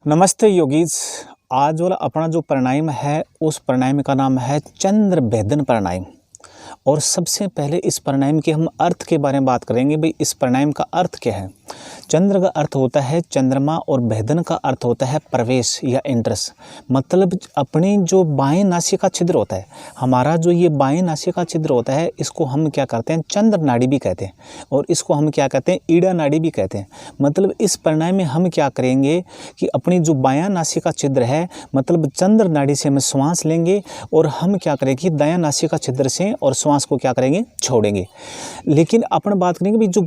नमस्ते योगीज। आज वाला अपना जो प्राणायाम है उस प्राणायाम का नाम है चंद्र भेदन प्राणायाम। और सबसे पहले इस प्राणायाम के हम अर्थ के बारे में बात करेंगे। भाई इस प्राणायाम का अर्थ क्या है। चंद्र का अर्थ होता है चंद्रमा और भेदन का अर्थ होता है प्रवेश या एंट्रेंस। मतलब अपनी जो बाएं नासिका छिद्र होता है, हमारा जो ये बाएं नासिका छिद्र होता है, इसको हम क्या करते हैं चंद्र नाड़ी भी कहते हैं और इसको हम क्या कहते हैं ईड़ा नाड़ी भी कहते हैं। मतलब इस प्राणायाम में हम क्या करेंगे कि अपनी जो बायां नासिका छिद्र है मतलब चंद्र नाड़ी से हम श्वास लेंगे और हम क्या करेंगे दायां नासिका छिद्र से और श्वास को क्या करेंगे छोड़ेंगे। लेकिन अपन बात करेंगे भी जो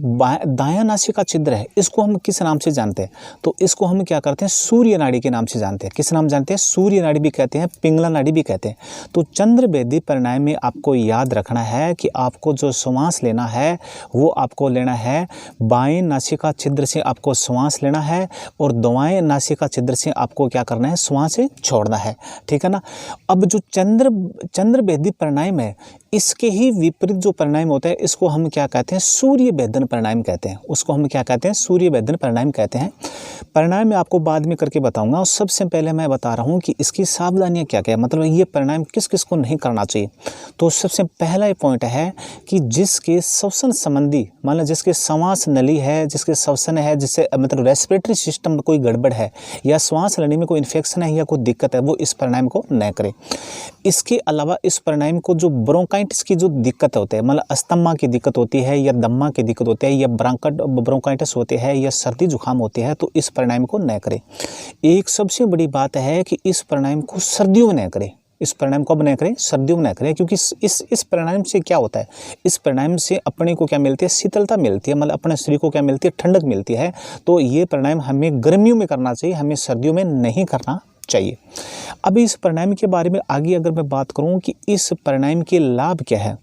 दायां नासिका छिद्र है इसको हम किस नाम से जानते हैं, तो इसको हम क्या करते हैं सूर्य नाड़ी के नाम से जानते हैं। किस नाम जानते हैं? सूर्य नाड़ी भी कहते हैं, पिंगला नाड़ी भी कहते हैं। तो चंद्र भेदी प्राणायाम में आपको याद रखना है कि आपको जो श्वास लेना है वो आपको लेना है बाएं नासिका छिद्र से आपको श्वास लेना है और दाएं नासिका छिद्र से आपको क्या करना है श्वास छोड़ना है। ठीक है ना। अब जो चंद्र भेदी प्राणायाम है इसके ही विपरीत जो प्राणायाम होता है इसको हम क्या कहते हैं सूर्य भेदन प्राणायाम कहते हैं। उसको हम क्या कहते हैं सूर्य भेदन प्राणायाम कहते हैं। प्राणायाम मैं आपको बाद में करके बताऊंगा और सबसे पहले मैं बता रहा हूं कि इसकी सावधानियां क्या क्या है, मतलब ये प्राणायाम किस किस को नहीं करना चाहिए। तो सबसे पहला पॉइंट है कि जिसके श्वसन संबंधी मान लो जिसके श्वास नली है, जिसके श्वसन है, जिससे मतलब रेस्पिरेटरी सिस्टम में कोई गड़बड़ है या श्वास लेने में कोई इन्फेक्शन है या कोई दिक्कत है वो इस प्राणायाम को न करे। इसके अलावा इस प्राणायाम को जो ब्रोंकाइटिस की जो दिक्कत होती है मतलब अस्थमा की दिक्कत होती है या दम्मा की दिक्कत होती है या ब्रोंकाइटिस होते हैं या सर्दी जुकाम होती है तो इस प्राणायाम को न करें। एक सबसे बड़ी बात है कि इस प्राणायाम को सर्दियों में न करें। इस प्राणायाम को अब न करें, सर्दियों में न करें, क्योंकि इस प्राणायाम से क्या होता है, इस प्राणायाम से अपने को क्या मिलती है शीतलता मिलती है, मतलब अपने शरीर को क्या मिलती है ठंडक मिलती है। तो ये प्राणायाम हमें गर्मियों में करना चाहिए, हमें सर्दियों में नहीं करना चाहिए। अब इस प्राणायाम के बारे में आगे अगर मैं बात करूं कि इस प्राणायाम के लाभ क्या है,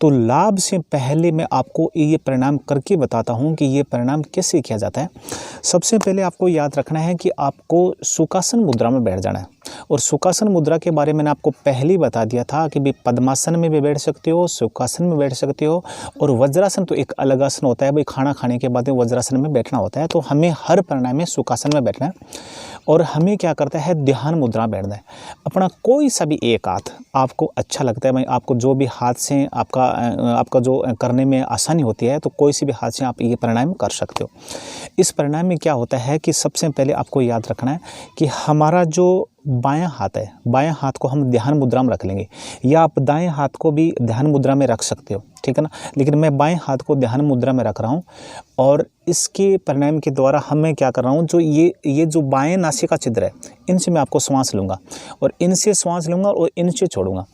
तो लाभ से पहले मैं आपको ये प्राणायाम करके बताता हूं कि ये प्राणायाम कैसे किया जाता है। सबसे पहले आपको याद रखना है कि आपको सुखासन मुद्रा में बैठ जाना है। और सुखासन मुद्रा के बारे में मैंने आपको पहले ही बता दिया था कि भी पद्मासन में भी बैठ सकते हो, सुखासन में बैठ सकते हो और वज्रासन तो एक अलग आसन होता है। भाई खाना खाने के बाद वज्रासन में बैठना होता है। तो हमें हर प्राणायाम में सुखासन में बैठना है और हमें क्या करता है ध्यान मुद्रा बैठना है। अपना कोई सा भी एक हाथ आपको अच्छा लगता है, भाई आपको जो भी हाथ से आपका जो करने में आसानी होती है तो कोई सी भी हाथ से आप ये प्राणायाम कर सकते हो। इस प्राणायाम में क्या होता है कि सबसे पहले आपको याद रखना है कि हमारा जो बायां हाथ है, बायां हाथ को हम ध्यान मुद्रा में रख लेंगे या आप दाएं हाथ को भी ध्यान मुद्रा में रख सकते हो। ठीक है ना। लेकिन मैं बाएं हाथ को ध्यान मुद्रा में रख रहा हूँ और इसके प्राणायाम के द्वारा मैं क्या कर रहा हूँ, जो ये जो बाएं नासिका छिद्र है इनसे मैं आपको श्वास लूँगा और इनसे श्वास लूँगा और इनसे छोड़ूंगा।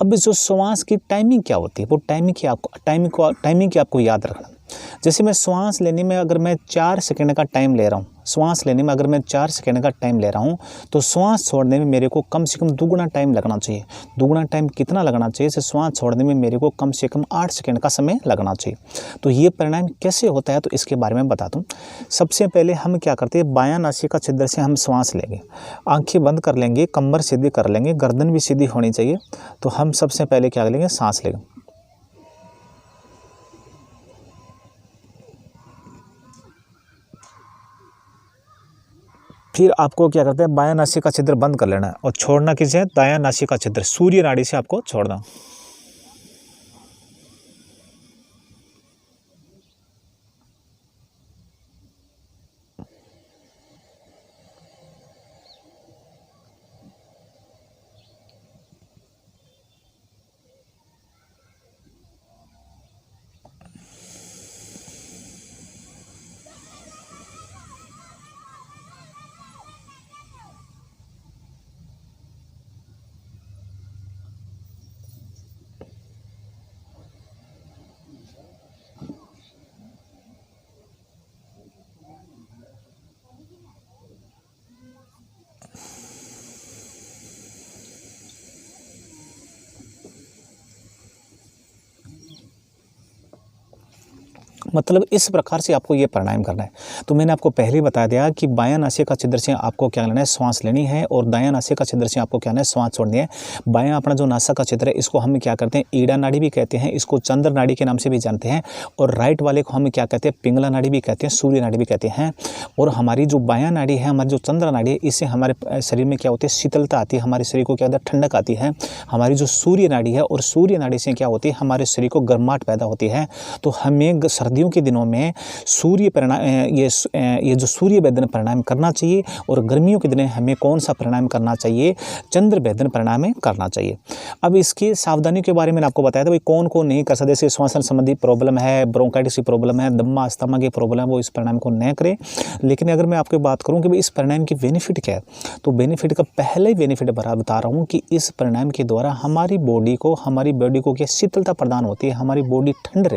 अब जो श्वास की टाइमिंग क्या होती है वो टाइमिंग की आपको याद रखना। जैसे मैं श्वास लेने में अगर मैं 4 सेकंड का टाइम ले रहा हूँ, श्वास लेने में अगर मैं 4 सेकंड का टाइम ले रहा हूँ तो श्वास छोड़ने में मेरे को कम से कम दुगुना टाइम लगना चाहिए। दुगुना टाइम कितना लगना चाहिए? जैसे श्वास छोड़ने में मेरे को कम से कम 8 सेकंड का समय लगना चाहिए। तो ये प्राणायाम कैसे होता है तो इसके बारे में बताता हूँ। सबसे पहले हम क्या करते हैं, बायां नासिका छिद्र से हम श्वास लेंगे, आंखें बंद कर लेंगे, कमर सीधी कर लेंगे, गर्दन भी सीधी होनी चाहिए। तो हम सबसे पहले क्या लेंगे, सांस लेंगे। फिर आपको क्या करते हैं बायां नासिका छिद्र बंद कर लेना है और छोड़ना किसे? दायां नासिका छिद्र सूर्य नाड़ी से आपको छोड़ना। मतलब इस प्रकार से आपको ये प्राणायाम करना है। तो मैंने आपको पहले ही बता दिया कि बायां नासिका छिद्र से आपको क्या लेना है, श्वास लेनी है, और दायां नासिका छिद्र से आपको क्या लेना है, श्वास छोड़नी है। बायां अपना जो नासिका छिद्र है इसको हम क्या करते हैं, ईड़ा नाड़ी भी कहते हैं, इसको चंद्र नाड़ी के नाम से भी जानते हैं, और राइट वाले को हम क्या कहते हैं, पिंगला नाड़ी भी कहते हैं, सूर्य नाड़ी भी कहते हैं। और हमारी जो बायां नाड़ी है, हमारी जो चंद्र नाड़ी है, इससे हमारे शरीर में क्या होती है, शीतलता आती है, हमारे शरीर को क्या होता है, ठंडक आती है। हमारी जो सूर्य नाड़ी है, और सूर्य नाड़ी से क्या होती है, हमारे शरीर को गर्माहट पैदा होती है। तो हमें सर्दियों के दिनों में सूर्य प्राणायाम, ये जो सूर्य भेदन प्राणायाम करना चाहिए, और गर्मियों के दिन हमें कौन सा प्राणायाम करना चाहिए, चंद्र भेदन प्राणायाम करना चाहिए। अब इसकी सावधानियों के बारे में आपको बताया था, भाई कौन कौन नहीं कर सकते, जैसे श्वसन संबंधी प्रॉब्लम है, ब्रोंकाइटिस की प्रॉब्लम है, दम्मा अस्थमा की प्रॉब्लम है, वो इस प्राणायाम को न करें। लेकिन अगर मैं आपको बात करूं कि भाई इस प्राणायाम की बेनिफिट क्या है, तो बेनिफिट का पहले बेनिफिट बता रहा हूं कि इस प्राणायाम के द्वारा हमारी बॉडी को क्या शीतलता प्रदान होती है, हमारी बॉडी ठंडी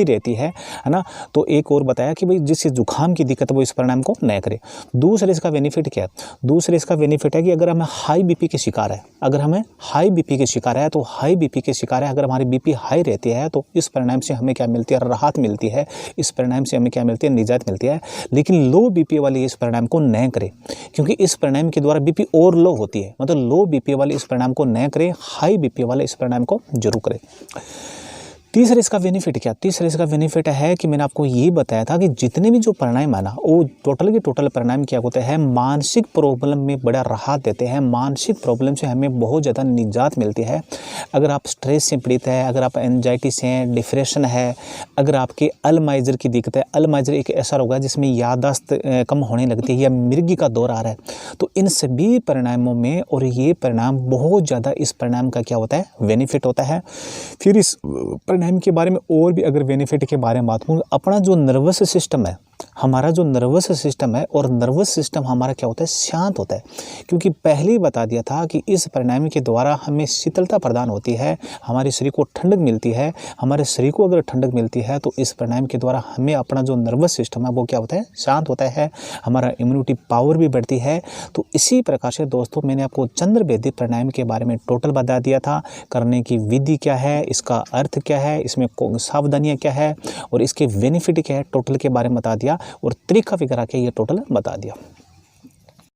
रहती है ना। तो एक और बताया कि भाई जिससे जुकाम की दिक्कत है वो इस प्राणायाम को न करे। दूसरे इसका बेनिफिट क्या है, दूसरे इसका बेनिफिट है कि अगर हमें हाई बीपी के शिकार है, अगर हमें हाई बीपी के शिकार है, तो हाई बीपी के शिकार है, अगर हमारी बीपी हाई रहती है तो इस प्राणायाम से हमें क्या मिलती है, राहत मिलती है। इस प्राणायाम से हमें क्या मिलती है, निजात मिलती है। लेकिन लो बीपी वाले इस प्राणायाम को न करें, क्योंकि इस प्राणायाम के द्वारा बीपी और लो होती है। मतलब लो बीपी वाले इस प्राणायाम को न करें, हाई बीपी वाले इस प्राणायाम को जरूर करें। तीसरा इसका बेनिफिट क्या, तीसरा इसका बेनिफिट है कि मैंने आपको ये बताया था कि जितने भी जो प्राणायाम है ना, वो टोटल के टोटल प्राणायाम क्या होते हैं, मानसिक प्रॉब्लम में बड़ा राहत देते हैं। मानसिक प्रॉब्लम से हमें बहुत ज़्यादा निजात मिलती है। अगर आप स्ट्रेस से पीड़ित है, अगर आप एंजाइटी से हैं, डिप्रेशन है, अगर आपके अल्जाइमर की दिक्कत है, अल्जाइमर एक ऐसा रोग है जिसमें याददाश्त कम होने लगती है, या मिर्गी का दौर आ रहा है, तो इन सभी प्राणायामों में, और ये प्राणायाम बहुत ज़्यादा, इस प्राणायाम का क्या होता है, बेनिफिट होता है। फिर इस प्राणायाम के बारे में और भी अगर बेनिफिट के बारे में बात करूँ, अपना जो नर्वस सिस्टम है, हमारा जो नर्वस सिस्टम है, और नर्वस सिस्टम हमारा क्या होता है, शांत होता है। क्योंकि पहले ही बता दिया था कि इस प्राणायाम के द्वारा हमें शीतलता प्रदान होती है, हमारे शरीर को ठंडक मिलती है। हमारे शरीर को अगर ठंडक मिलती है तो इस प्राणायाम के द्वारा हमें अपना जो नर्वस सिस्टम है वो क्या होता है, शांत होता है, हमारा इम्यूनिटी पावर भी बढ़ती है। तो इसी प्रकार से दोस्तों मैंने आपको चंद्र भेदी प्राणायाम के बारे में टोटल बता दिया था, करने की विधि क्या है, इसका अर्थ क्या है, इसमें सावधानियाँ क्या है, और इसके बेनिफिट क्या है, टोटल के बारे में बता दिया, और तरीका वगैरह के ये टोटल बता दिया।